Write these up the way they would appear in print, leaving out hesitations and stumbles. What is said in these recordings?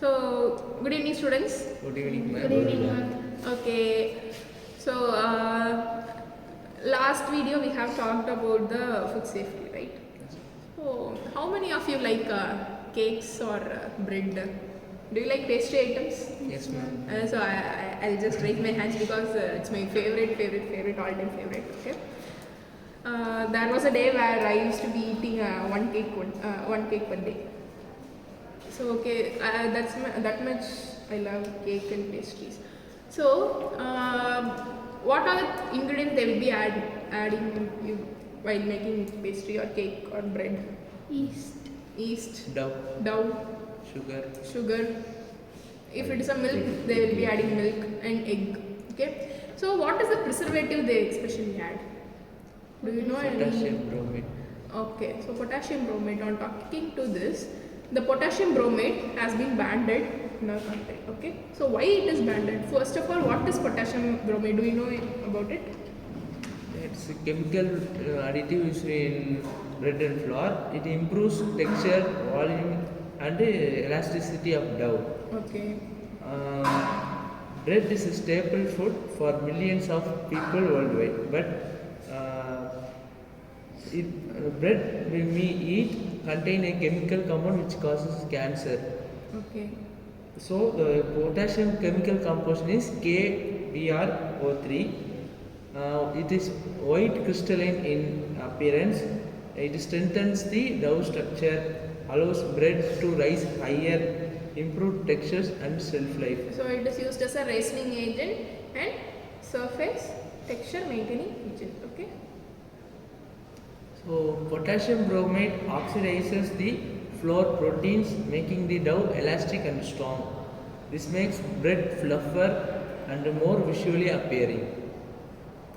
So, good evening, students. Good evening, ma'am. Good evening, ma'am. Okay, so last video we have talked about the food safety, right? So, how many of you like cakes or bread? Do you like pastry items? Yes, ma'am. I'll just raise my hands because it's my favorite, all-time favorite. Okay. There was a day where I used to be eating one cake per day. So okay, that much I love cake and pastries. So what are the ingredients they will be adding you while making pastry or cake or bread? Yeast, dough, sugar. If it is a milk, they will be adding milk and egg. Okay. So what is the preservative they especially add? Do you know any? Potassium bromate. Okay, so potassium bromate. On talking to this, the potassium bromate has been banned in our country. Okay, so why it is banned? First of all, what is potassium bromate? Do you know about it? It's a chemical additive used in bread and flour. It improves texture, volume, and elasticity of dough. Okay. Bread is a staple food for millions of people worldwide, but bread we eat contain a chemical compound which causes cancer. Okay. So the potassium chemical composition is KBrO3. It is white crystalline in appearance. It strengthens the dough structure, allows bread to rise higher, improve textures and shelf life. So it is used as a raising agent and surface texture maintaining agent. Okay. So potassium bromate oxidizes the flour proteins, making the dough elastic and strong. This makes bread fluffier and more visually appearing.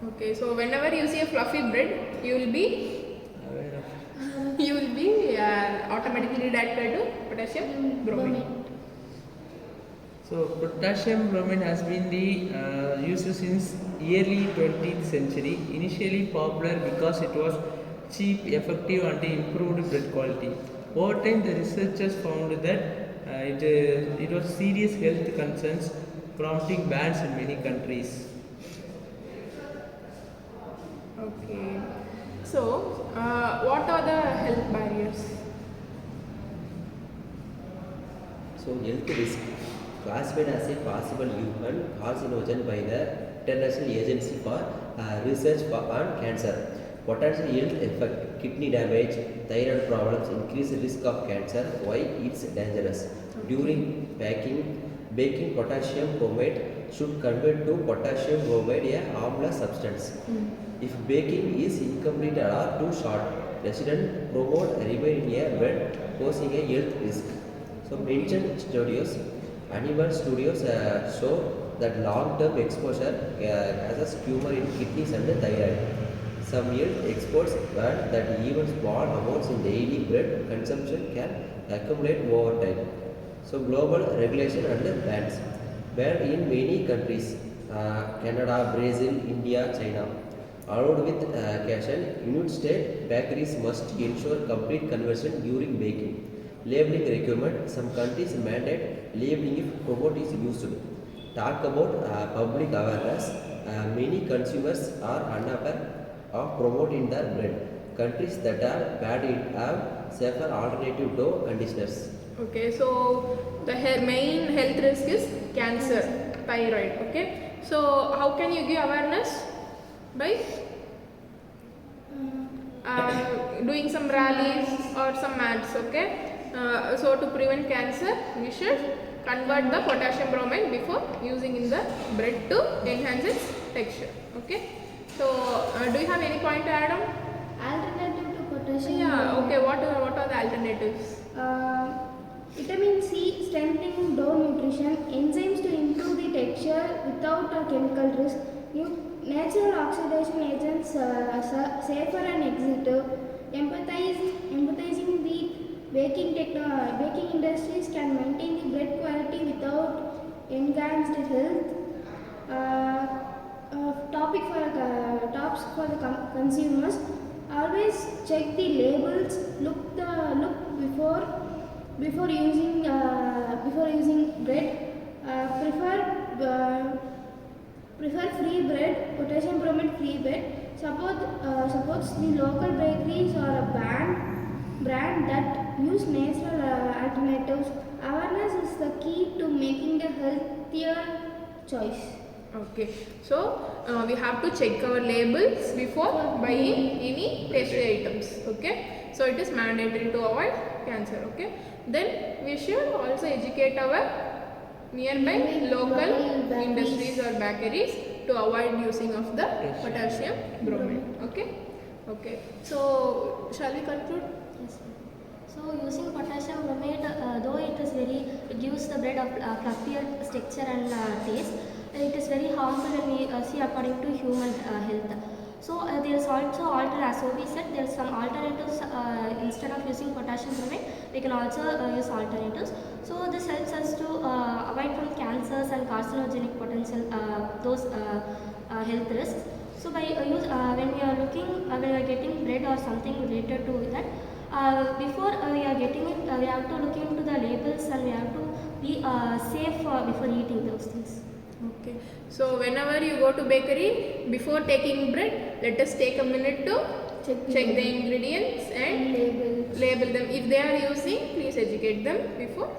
Okay. So whenever you see a fluffy bread, you will be Aware of automatically directed to potassium bromate. So potassium bromate has been the used since early 20th century. Initially popular because it was cheap, effective, and improved bread quality. Over time, the researchers found that it was serious health concerns, prompting bans in many countries. Okay. So, what are the health barriers? So, health risk classified as a possible human carcinogen by the International Agency for Research on Cancer. Potential health effect: kidney damage, thyroid problems, increased risk of cancer. Why it's dangerous? During baking potassium bromate should convert to potassium bromate, a harmless substance. If baking is incomplete or too short, resident promote remain in a bread, posing a health risk. So mentioned studios, animal studios show that long-term exposure causes tumor in kidneys and thyroid. Some health experts warn that even small amounts in daily bread consumption can accumulate over time. So global regulation and bans. Banned in many countries, Canada, Brazil, India, China. Allowed with caution, United States bakeries must ensure complete conversion during baking. Labeling requirement: some countries mandate labeling if promote is used. Talk about public awareness. Many consumers are unaware of promote in their bread. Countries that are bad it have safer alternative dough conditioners. Okay, so the main health risk is cancer, thyroid. Okay, so how can you give awareness? By doing some rallies or some ads. Okay, so to prevent cancer, we should convert the potassium bromate before using in the bread to enhance its texture. Okay, so do you have any point to add on? Alternative to potassium. Yeah. Okay. What are the alternatives? Vitamin C strengthening dough nutrition, enzymes to improve the texture without a chemical risk, natural oxidation agents safer and executive, empathizing the baking industries can maintain the bread quality without enhanced health. Tops for the consumers. Always check the labels. Look before using use natural alternatives. Awareness is the key to making a healthier choice. Okay, so we have to check our labels before buying any tasty items. Okay, so it is mandatory to avoid cancer. Okay, then we should also educate our nearby local industries or bakeries to avoid using of the potassium bromate. Okay, okay. So shall we conclude? Yes. So using potassium bromate, though it gives the bread a fluffier texture and taste, it is very harmful when we see according to human health. So there is also as we said, there are some alternatives. Instead of using potassium bromate, we can also use alternatives. So this helps us to avoid from cancers and carcinogenic potential those health risks. So by when we are getting bread or something related to that, before we are getting it, we have to look into the labels and we have to be safe before eating those things. Okay. So whenever you go to bakery, before taking bread, let us take a minute to check the ingredients and label them. If they are using, please educate them before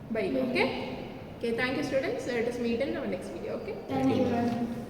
buying. Okay. Okay. Thank you, students. Let us meet in our next video. Okay. Thank you.